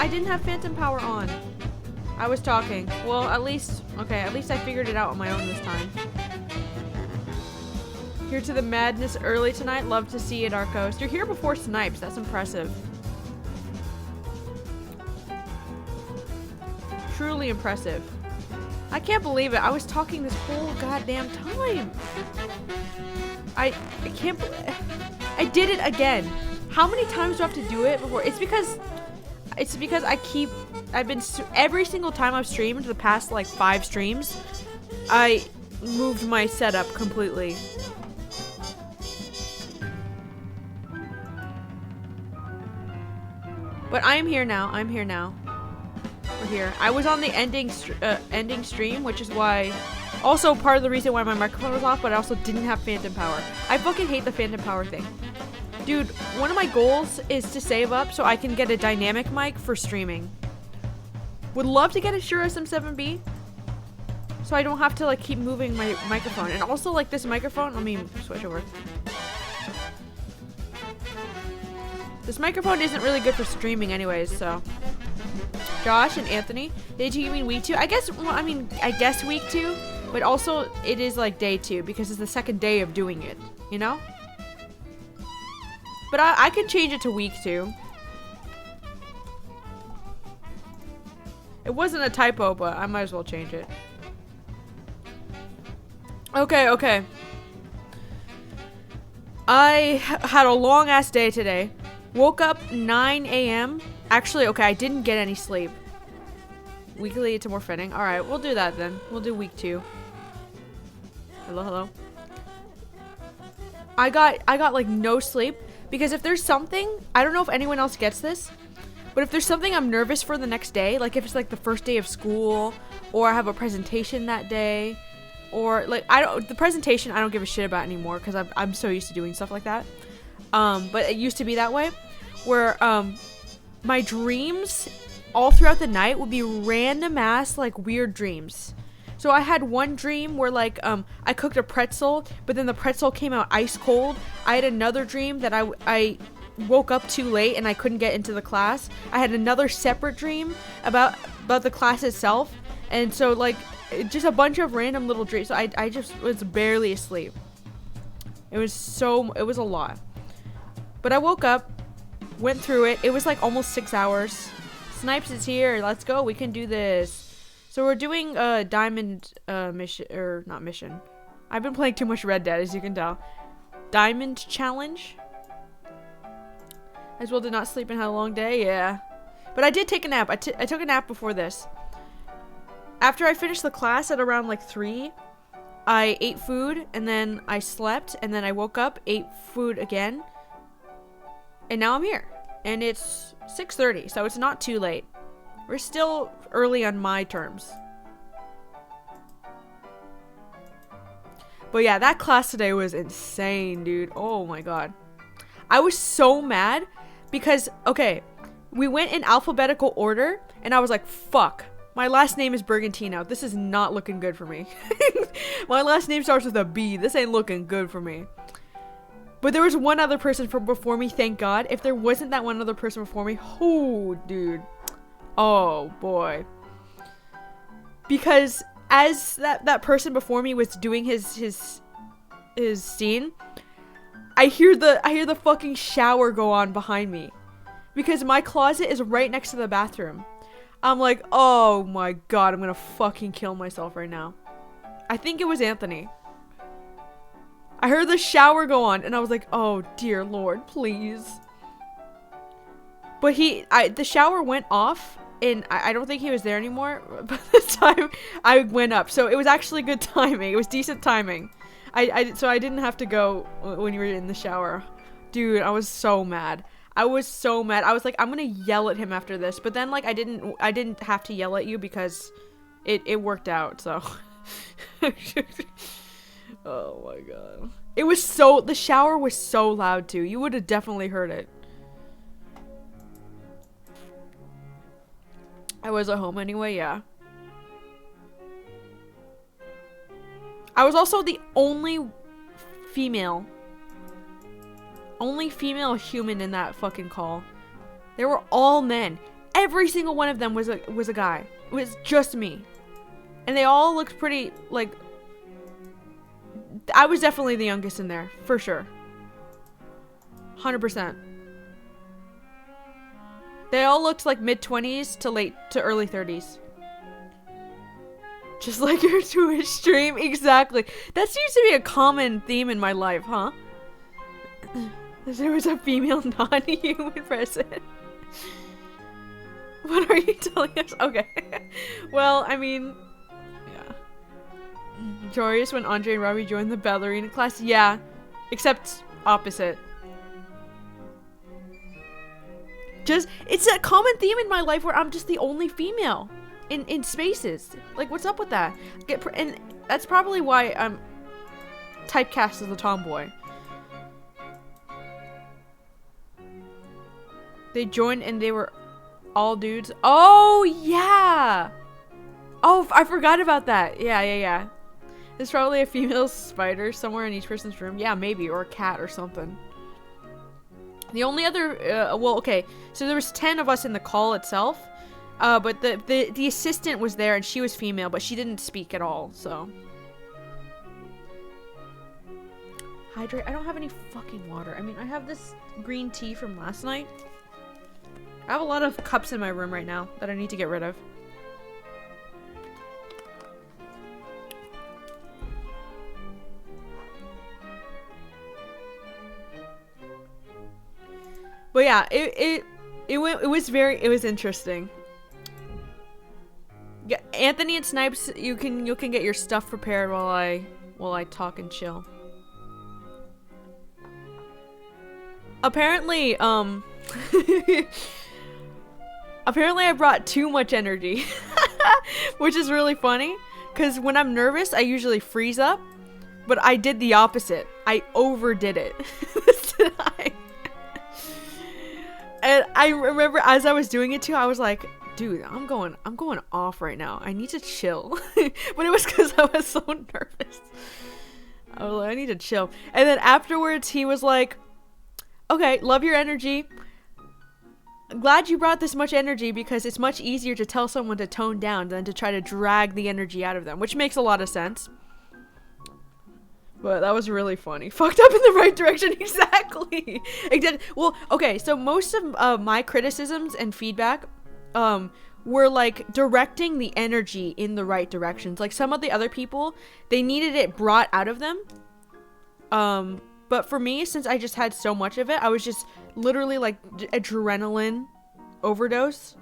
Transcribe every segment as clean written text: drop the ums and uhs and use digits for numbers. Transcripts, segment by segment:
I didn't have phantom power on. I was talking. Well, at least I figured it out on my own this time. Here to the madness early tonight. Love to see it, Arcos. You're here before Snipes. That's impressive. Truly impressive. I can't believe it. I was talking this whole goddamn time. I can't I did it again. How many times do I have to do it before? It's because I've been every single time I've streamed the past like 5 streams, I moved my setup completely. But I'm here now. I'm here now. We're here. I was on the ending stream, which is why, also part of the reason why my microphone was off, but I also didn't have phantom power. I fucking hate the phantom power thing. Dude, one of my goals is to save up so I can get a dynamic mic for streaming. Would love to get a Shure SM7B, so I don't have to like keep moving my microphone. And also like this microphone, let me switch over. This microphone isn't really good for streaming anyways, so. Josh and Anthony, did you mean week 2? I guess, well, I mean, I guess week 2, but also it is like day 2 because it's the second day of doing it, you know? But I can change it to week 2. It wasn't a typo, but I might as well change it. Okay. I had a long ass day today. Woke up 9 a.m. Actually, okay, I didn't get any sleep. Weekly, it's more fitting. Alright, we'll do that then. We'll do week 2. Hello. I got like no sleep because if there's something, I don't know if anyone else gets this, but if there's something I'm nervous for the next day, like if it's like the first day of school or I have a presentation that day, or like the presentation I don't give a shit about anymore because I'm so used to doing stuff like that. But it used to be that way where my dreams all throughout the night would be random ass like weird dreams. So I had one dream where like I cooked a pretzel, but then the pretzel came out ice cold. I had another dream that I woke up too late and I couldn't get into the class. I had another separate dream about the class itself. And so like just a bunch of random little dreams. So I just was barely asleep. It was a lot. But I woke up, went through it. It was like almost 6 hours. Snipes is here. Let's go. We can do this. So we're doing a diamond mission, or not mission. I've been playing too much Red Dead, as you can tell. Diamond challenge. As well did not sleep and had a long day. Yeah. But I did take a nap. I took a nap before this. After I finished the class at around like 3, I ate food and then I slept and then I woke up, ate food again. And now I'm here. And it's 6:30, so it's not too late. We're still early on my terms. But yeah, that class today was insane, dude. Oh my god. I was so mad because, okay, we went in alphabetical order and I was like, fuck. My last name is Brigantino. This is not looking good for me. My last name starts with a B. This ain't looking good for me. But there was one other person before me, thank God. If there wasn't that one other person before me, oh, dude. Oh, boy. Because as that person before me was doing his scene, I hear the fucking shower go on behind me. Because my closet is right next to the bathroom. I'm like, oh my god, I'm gonna fucking kill myself right now. I think it was Anthony. I heard the shower go on and I was like, oh dear lord, please. But the shower went off and I don't think he was there anymore by the time I went up. So it was actually good timing. It was decent timing. So I didn't have to go when you were in the shower. Dude, I was so mad. I was so mad. I was like, I'm gonna yell at him after this. But then like I didn't have to yell at you because it worked out, so. Oh my god. The shower was so loud too. You would have definitely heard it. I was at home anyway, yeah. I was also the only female human in that fucking call. They were all men. every single one of them was a guy. It was just me. And they all looked pretty, like, I was definitely the youngest in there, for sure. 100%. They all looked like mid-20s to early 30s. Just like your Twitch stream, exactly. That seems to be a common theme in my life, huh? There was a female non-human present. What are you telling us? Okay. Well, I mean, yeah. Joyous when Andre and Robbie joined the ballerina class. Yeah, except opposite. Just, it's a common theme in my life where I'm just the only female in spaces. Like, what's up with that? And that's probably why I'm typecast as a tomboy. They joined and they were all dudes. Oh, yeah. Oh, I forgot about that. Yeah. There's probably a female spider somewhere in each person's room. Yeah, maybe. Or a cat or something. The only other, well, okay. So there was 10 of us in the call itself. But the assistant was there and she was female, but she didn't speak at all, so. Hydrate. I don't have any fucking water. I mean, I have this green tea from last night. I have a lot of cups in my room right now that I need to get rid of. But yeah, it was interesting. Yeah, Anthony and Snipes, you can get your stuff prepared while I talk and chill. Apparently, apparently I brought too much energy, which is really funny, because when I'm nervous, I usually freeze up, but I did the opposite. I overdid it tonight. And I remember as I was doing it too, I was like, dude, I'm going off right now. I need to chill. But it was because I was so nervous. I was like, I need to chill. And then afterwards, he was like, okay, love your energy. I'm glad you brought this much energy because it's much easier to tell someone to tone down than to try to drag the energy out of them, which makes a lot of sense. But that was really funny. Fucked up in the right direction, exactly. Well, okay, so most of my criticisms and feedback were like directing the energy in the right directions. Like some of the other people, they needed it brought out of them. But for me, since I just had so much of it, I was just literally like adrenaline overdose.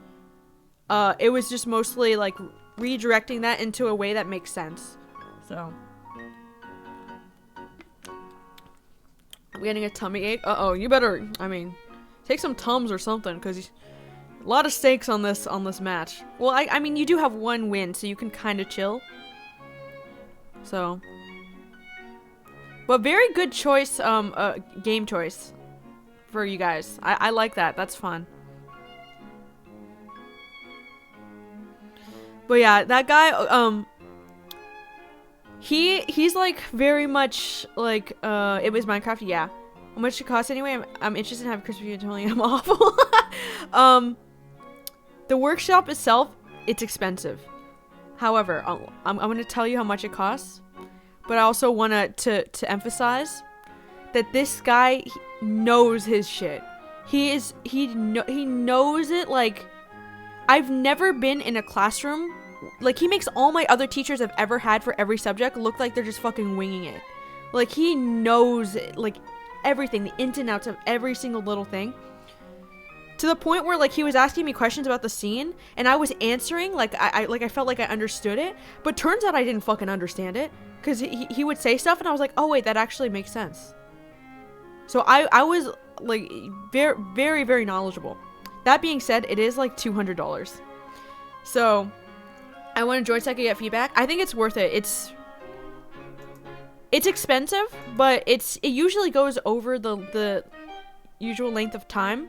It was just mostly like redirecting that into a way that makes sense. So I'm getting a tummy ache. Uh-oh, you better, I mean, take some Tums or something, because a lot of stakes on this match. Well, I mean, you do have one win, so you can kind of chill. So, but very good choice, game choice for you guys. I like that. That's fun. But yeah, that guy, he's like very much like, it was Minecraft. Yeah. How much it costs anyway? I'm interested in having crispy and telling I'm awful. The workshop itself, it's expensive. However, I'm going to tell you how much it costs, but I also want to emphasize that this guy knows his shit. He knows it. Like, I've never been in a classroom. Like, he makes all my other teachers I've ever had for every subject look like they're just fucking winging it. Like, he knows it, like everything, the ins and outs of every single little thing. To the point where, like, he was asking me questions about the scene, and I was answering, like, I felt like I understood it, but turns out I didn't fucking understand it, because he would say stuff, and I was like, oh, wait, that actually makes sense. So I was, like, very, very, very knowledgeable. That being said, it is, like, $200. So, I want to join so I can get feedback. I think it's worth it. It's expensive, but it usually goes over the usual length of time.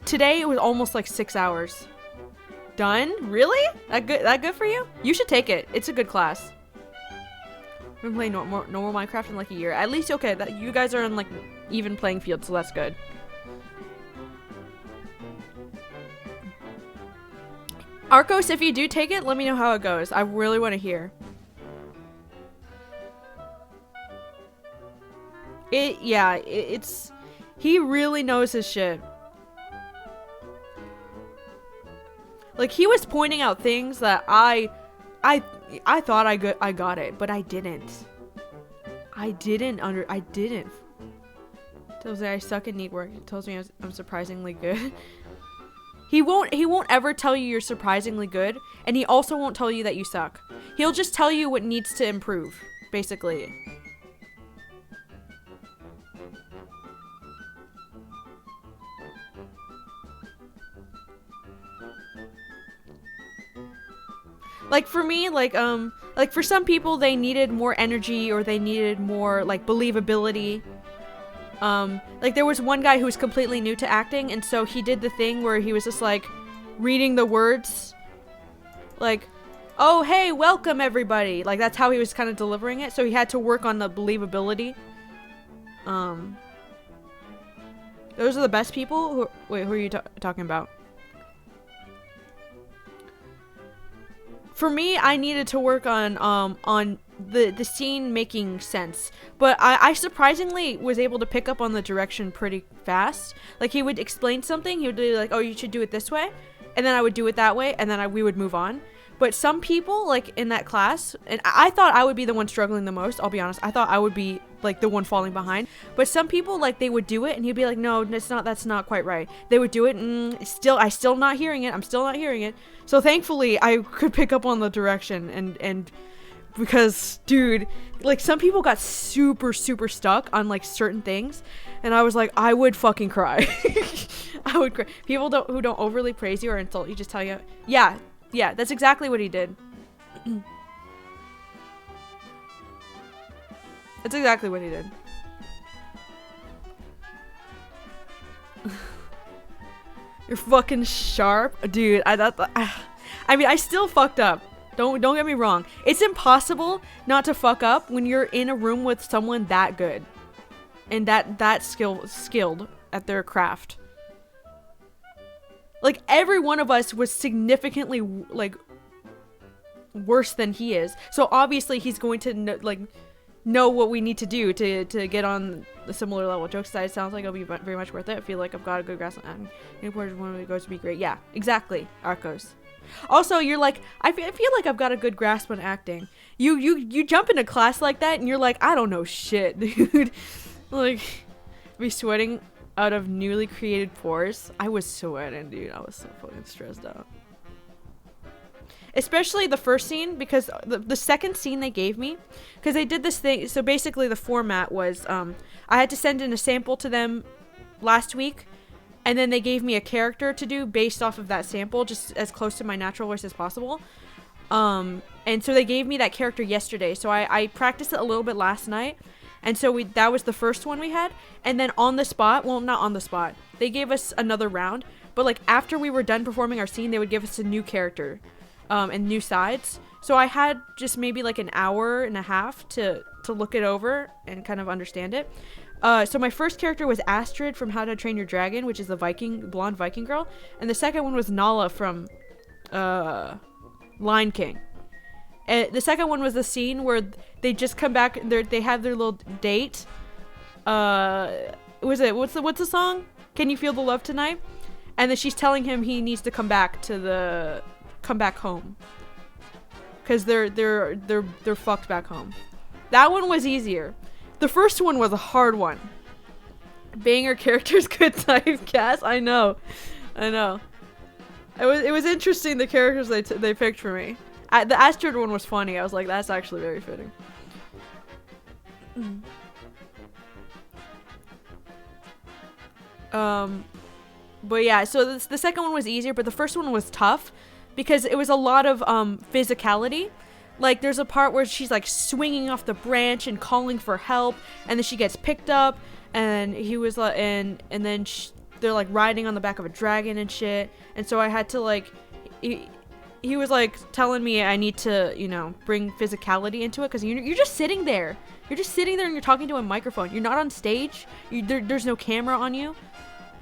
Today it was almost like 6 hours. Done? Really? That good for you? You should take it. It's a good class. I've been playing normal Minecraft in like a year. At least, okay, that you guys are on like even playing field, so that's good. Arcos, if you do take it, let me know how it goes. I really want to hear. It's he really knows his shit. Like, he was pointing out things that I thought I got it, but I didn't. I didn't. Tells me I suck at neat work. It tells me I'm surprisingly good. He won't ever tell you you're surprisingly good, and he also won't tell you that you suck. He'll just tell you what needs to improve, basically. Like, for me, like for some people, they needed more energy or they needed more, like, believability. Like, there was one guy who was completely new to acting, and so he did the thing where he was just, like, reading the words. Like, oh, hey, welcome, everybody. Like, that's how he was kind of delivering it, so he had to work on the believability. Those are the best people? Who are you talking about? For me, I needed to work on the scene making sense, but I surprisingly was able to pick up on the direction pretty fast. Like, he would explain something, he would be like, oh, you should do it this way, and then I would do it that way, and then we would move on. But some people, like, in that class, and I thought I would be the one struggling the most, I'll be honest. I thought I would be, like, the one falling behind. But some people, like, they would do it, and he'd be like, no, that's not quite right. They would do it, and I'm still not hearing it. So thankfully, I could pick up on the direction, and because, dude, like, some people got super, super stuck on, like, certain things, and I was like, I would fucking cry. I would cry. People who don't overly praise you or insult you, just tell you, yeah, that's exactly what he did. That's exactly what he did. You're fucking sharp, dude. I mean, I still fucked up. Don't get me wrong. It's impossible not to fuck up when you're in a room with someone that good and that skilled at their craft. Like, every one of us was significantly, like, worse than he is. So obviously he's going to know what we need to do to get on a similar level. Jokes aside, it sounds like it'll be very much worth it. I feel like I've got a good grasp on acting. Newport is one of the goes to be great. Yeah, exactly, Arcos. Also, you're like, I feel like I've got a good grasp on acting. You jump into class like that and you're like, I don't know shit, dude. Like, be sweating out of newly created pores. I was sweating, dude. I was so fucking stressed out. Especially the first scene, because the second scene they gave me, because they did this thing. So basically the format was, I had to send in a sample to them last week, and then they gave me a character to do based off of that sample, just as close to my natural voice as possible. And so they gave me that character yesterday. So I practiced it a little bit last night. And so that was the first one we had. And then on the spot, well, not on the spot, they gave us another round. But, like, after we were done performing our scene, they would give us a new character and new sides. So I had just maybe like an hour and a half to look it over and kind of understand it. So my first character was Astrid from How to Train Your Dragon, which is the blonde Viking girl. And the second one was Nala from Lion King. The second one was the scene where they just come back. They have their little date. What's the song? Can You Feel the Love Tonight? And then she's telling him he needs to come back home, because they're fucked back home. That one was easier. The first one was a hard one. Banger characters, good typecast. I know. It was interesting, the characters they picked for me. The Astrid one was funny. I was like, that's actually very fitting. But yeah, so the second one was easier, but the first one was tough because it was a lot of physicality. Like, there's a part where she's like swinging off the branch and calling for help, and then she gets picked up, and he was like, and then they're like riding on the back of a dragon and shit. And so I had to like, he was like telling me I need to, bring physicality into it, because you're just sitting there. You're just sitting there and you're talking to a microphone. You're not on stage. There's no camera on you.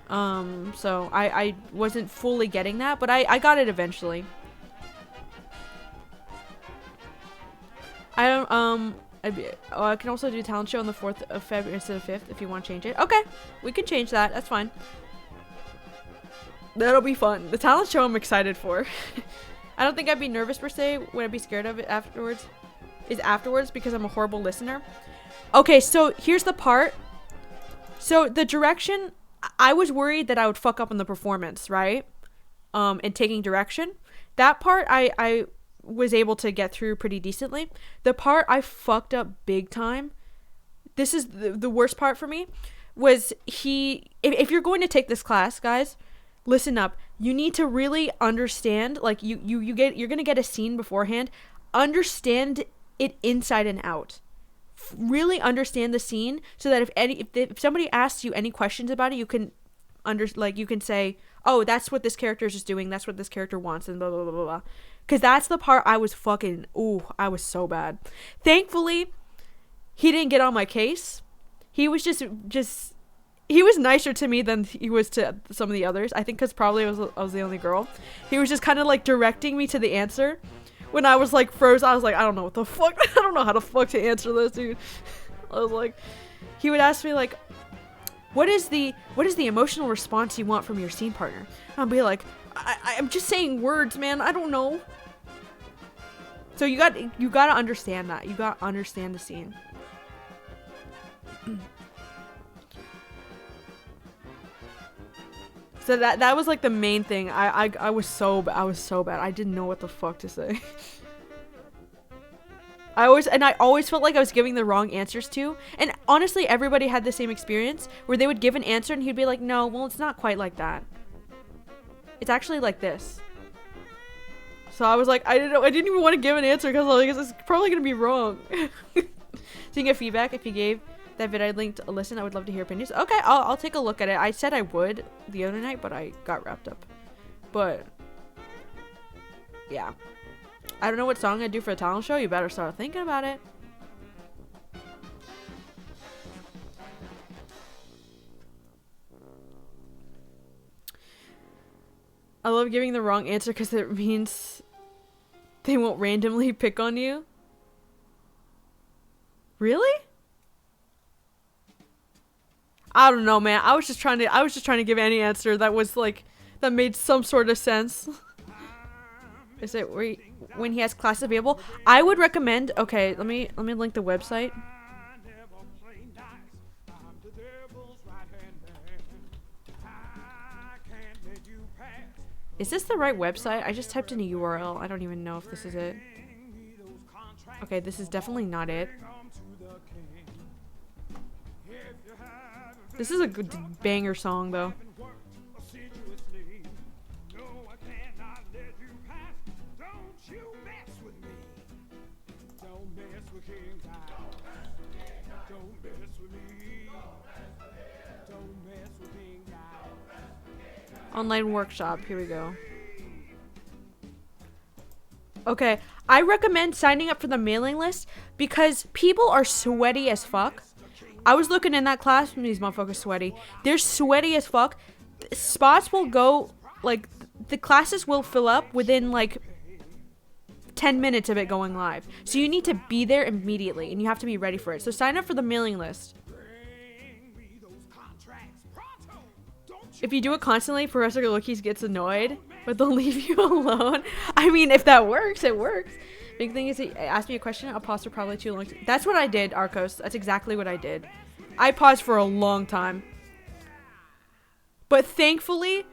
So I wasn't fully getting that, but I got it eventually. I don't, I can also do talent show on the 4th of February instead of 5th if you want to change it. Okay, we can change that. That's fine. That'll be fun. The talent show I'm excited for. I don't think I'd be nervous per se. Would I be scared of it afterwards? Is afterwards because I'm a horrible listener. Okay, so here's the part. So the direction, I was worried that I would fuck up on the performance, right? And taking direction. That part I was able to get through pretty decently. The part I fucked up big time, this is the worst part for me, was if you're going to take this class, guys, listen up. You need to really understand, like you're gonna get a scene beforehand. Understand it inside and out. Really understand the scene so that if somebody asks you any questions about it, you can you can say, oh, that's what this character is just doing. That's what this character wants, and blah blah blah blah blah. Because that's the part I was fucking. Ooh, I was so bad. Thankfully, he didn't get on my case. He was just. He was nicer to me than he was to some of the others. I think because probably I was the only girl. He was just kind of like directing me to the answer. When I was like froze, I was like, I don't know what the fuck. I don't know how the fuck to answer this, dude. I was like, he would ask me like, what is the emotional response you want from your scene partner? And I'll be like, I'm just saying words, man. I don't know. So you gotta understand that. You gotta understand the scene. So that was like the main thing. I was so bad. I didn't know what the fuck to say. I always felt like I was giving the wrong answers to. And honestly, everybody had the same experience where they would give an answer and he'd be like, "No, well, it's not quite like that. It's actually like this." So I was like, I didn't even want to give an answer because I was like, it's probably gonna be wrong. So you get feedback if you gave that vid I linked a listen. I would love to hear opinions. Okay, I'll take a look at it. I said I would the other night, but I got wrapped up. But yeah, I don't know what song I'd do for a talent show. You better start thinking about it. I love giving the wrong answer because it means they won't randomly pick on you. Really? I don't know, man. I was just trying to give any answer that was like that made some sort of sense. Is it when he has class available? I would recommend. Okay, let me link the website. Is this the right website? I just typed in a URL. I don't even know if this is it. Okay, this is definitely not it. This is a good banger song, though. Online workshop. Here we go. Okay, I recommend signing up for the mailing list because people are sweaty as fuck. I was looking in that class, these motherfuckers sweaty. They're sweaty as fuck. Spots will go, like, the classes will fill up within, like, 10 minutes of it going live. So you need to be there immediately, and you have to be ready for it. So sign up for the mailing list. If you do it constantly, Professor Lookies gets annoyed, but they'll leave you alone. I mean, if that works, it works. Big thing is, he asked me a question, I'll pause for probably too long. That's what I did, Arcos. That's exactly what I did. I paused for a long time. But thankfully,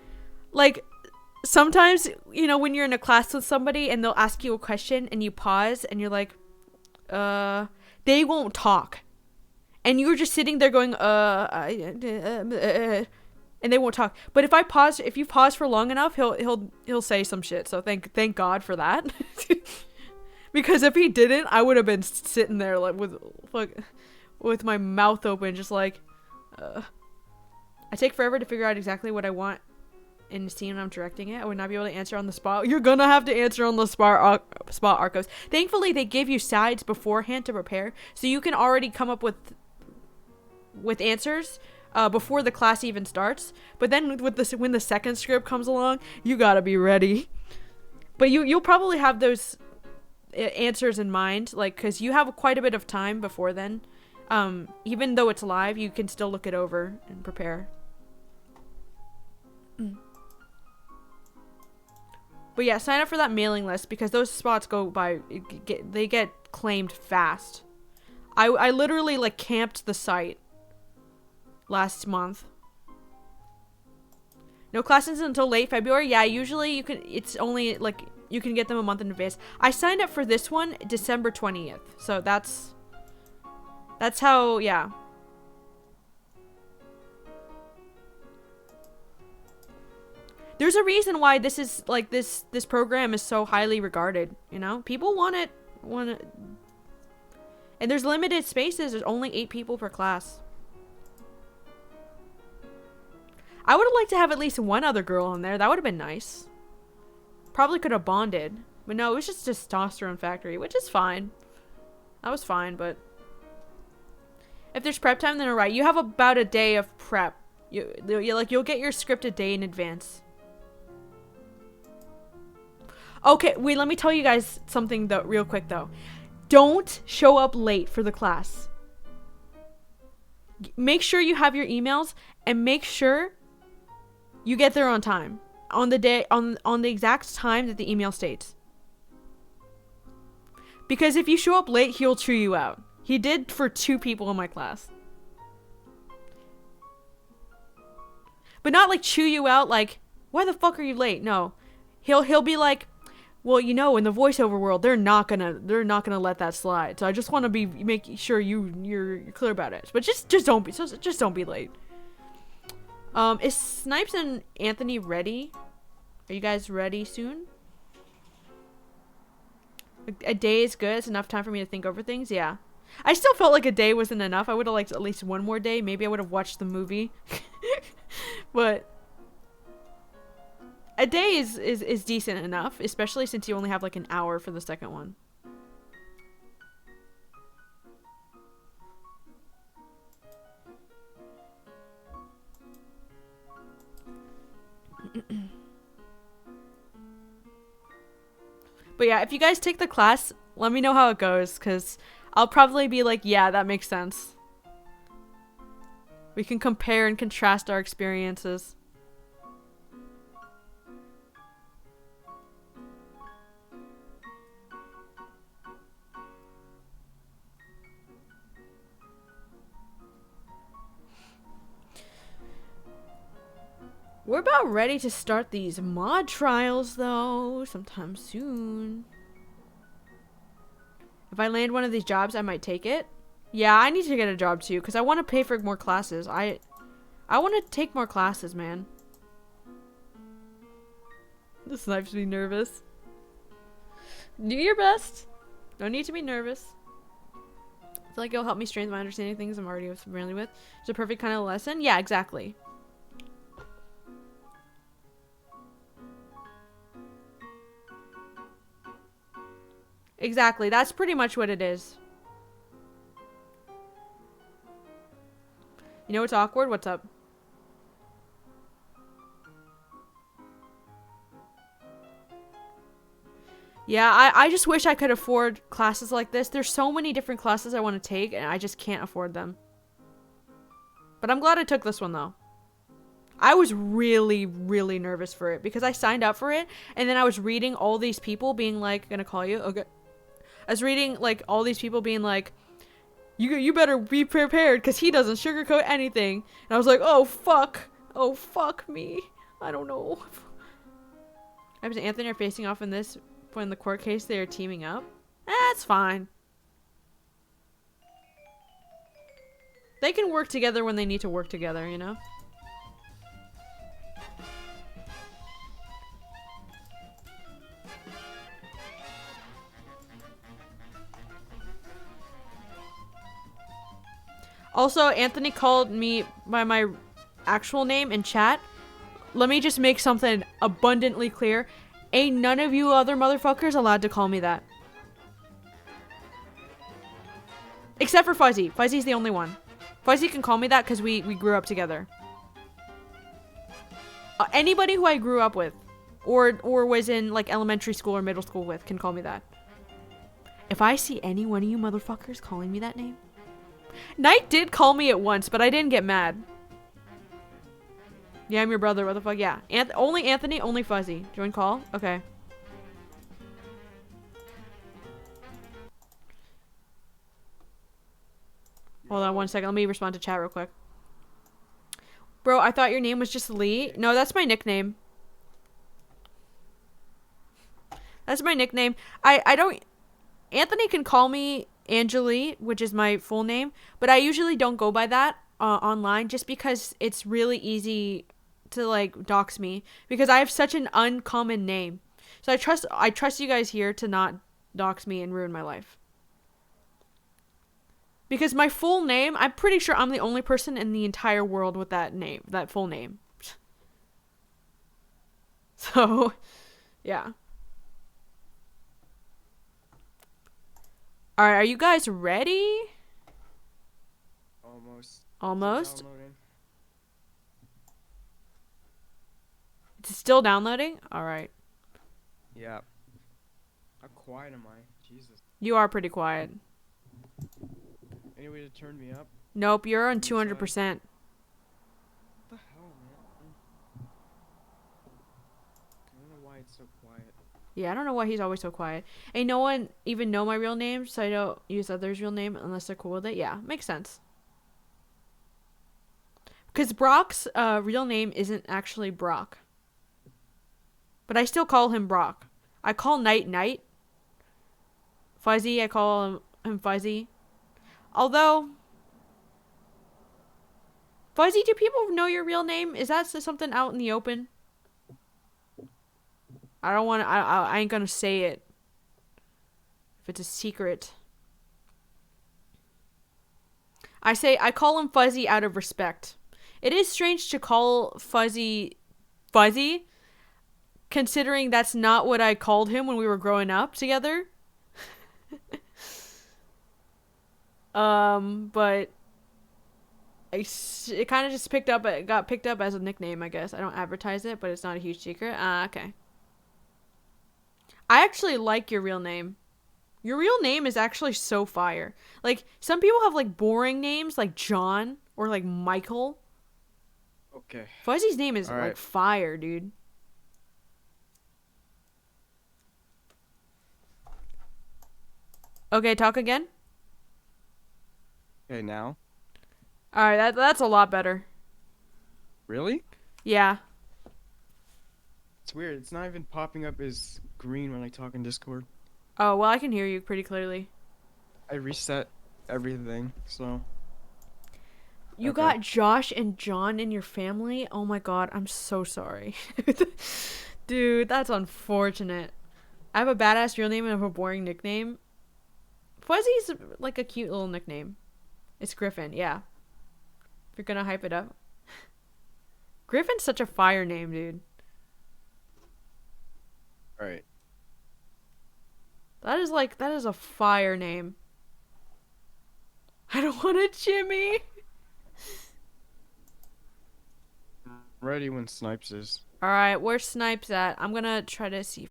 like, sometimes, you know, when you're in a class with somebody and they'll ask you a question and you pause and you're like, they won't talk. And you're just sitting there going, and they won't talk. But if you pause for long enough, he'll say some shit. So thank God for that. Because if he didn't, I would have been sitting there like with my mouth open, just like. I take forever to figure out exactly what I want in the scene when I'm directing it. I would not be able to answer on the spot. You're gonna have to answer on the spot, Arcos. Thankfully, they give you sides beforehand to prepare, so you can already come up with answers before the class even starts. But then when the second script comes along, you gotta be ready. But you'll probably have those answers in mind, like, because you have quite a bit of time before then. Even though it's live, you can still look it over and prepare. But yeah, sign up for that mailing list because those spots go by, they get claimed fast. I literally like camped the site last month. No classes until late February. Yeah, usually you can, it's only like, you can get them a month in advance. I signed up for this one December 20th. So that's how, yeah. There's a reason why this is like this program is so highly regarded, you know? People want it. And there's limited spaces. There's only 8 people per class. I would have liked to have at least one other girl in there. That would have been nice. Probably could have bonded. But no, it was just testosterone factory, which is fine. That was fine, but if there's prep time, then alright. You have about a day of prep. You'll get your script a day in advance. Okay, wait, let me tell you guys something though, real quick though. Don't show up late for the class. Make sure you have your emails and make sure you get there on time. On the day, on the exact time that the email states. Because if you show up late, he'll chew you out. He did for 2 people in my class. But not like chew you out like, why the fuck are you late? No. He'll be like, well, you know, in the voiceover world, they're not gonna let that slide. So I just want to make sure you're clear about it. But just don't be late. Is Snipes and Anthony ready? Are you guys ready soon? A day is good. It's enough time for me to think over things. Yeah. I still felt like a day wasn't enough. I would have liked at least one more day. Maybe I would have watched the movie. But a day is decent enough, especially since you only have like an hour for the second one. But yeah, if you guys take the class, let me know how it goes, because I'll probably be like, yeah, that makes sense. We can compare and contrast our experiences. We're about ready to start these mod trials, though, sometime soon. If I land one of these jobs, I might take it. Yeah, I need to get a job, too, because I want to pay for more classes. I want to take more classes, man. The Snipes me nervous. Do your best. No need to be nervous. I feel like it'll help me strengthen my understanding of things I'm already familiar with. It's a perfect kind of lesson. Yeah, exactly. Exactly. That's pretty much what it is. You know what's awkward? What's up? Yeah, I just wish I could afford classes like this. There's so many different classes I want to take, and I just can't afford them. But I'm glad I took this one, though. I was really, really nervous for it, because I signed up for it, and then I was reading all these people being like, gonna call you? Okay. I was reading, like, all these people being like, you better be prepared, because he doesn't sugarcoat anything. And I was like, oh, fuck. Oh, fuck me. I don't know. Evans and Anthony are facing off in this. In the court case, they are teaming up. It's fine. They can work together when they need to work together, you know? Also, Anthony called me by my actual name in chat. Let me just make something abundantly clear. Ain't none of you other motherfuckers allowed to call me that. Except for Fuzzy. Fuzzy's the only one. Fuzzy can call me that because we grew up together. Anybody who I grew up with or was in like elementary school or middle school with can call me that. If I see any one of you motherfuckers calling me that name. Knight did call me it once, but I didn't get mad. Yeah, I'm your brother. What the fuck? Yeah. Only Anthony, only Fuzzy. Join call? Okay. Hold on one second. Let me respond to chat real quick. Bro, I thought your name was just Lee. No, that's my nickname. That's my nickname. I don't... Anthony can call me Angelie, which is my full name, but I usually don't go by that online just because it's really easy to like dox me because I have such an uncommon name. So I trust you guys here to not dox me and ruin my life. Because my full name, I'm pretty sure I'm the only person in the entire world with that name, that full name. So, yeah. Alright, are you guys ready? Almost. Almost? It's still downloading? Alright. Yeah. How quiet am I? Jesus. You are pretty quiet. Any way to turn me up? Nope, you're on 200%. What the hell, man? I don't know why it's so quiet. Yeah, I don't know why he's always so quiet. And no one even know my real name, so I don't use others' real name unless they're cool with it. Yeah, makes sense. Because Brock's real name isn't actually Brock. But I still call him Brock. I call Knight Knight. Fuzzy, I call him Fuzzy. Although... Fuzzy, do people know your real name? Is that something out in the open? I don't want to... I ain't gonna say it. If it's a secret. I call him Fuzzy out of respect. It is strange to call Fuzzy... Fuzzy? Considering that's not what I called him when we were growing up together. But... It kind of just got picked up as a nickname, I guess. I don't advertise it, but it's not a huge secret. Okay. I actually like your real name. Your real name is actually so fire. Like, some people have, like, boring names, like John or, like, Michael. Okay. Fuzzy's name is, All right. like, fire, dude. Okay, talk again. Okay, now? Alright, that's a lot better. Really? Yeah. It's weird. It's not even popping up as green when I talk in Discord. Oh, well, I can hear you pretty clearly. I reset everything, so... You Okay. got Josh and John in your family? Oh my god, I'm so sorry. Dude, that's unfortunate. I have a badass real name and I have a boring nickname. Fuzzy's like a cute little nickname. It's Griffin, yeah. If you're gonna hype it up. Griffin's such a fire name, dude. Alright. That is a fire name. I don't want a Jimmy. Ready when Snipes is. Alright, where's Snipes at? I'm gonna try to see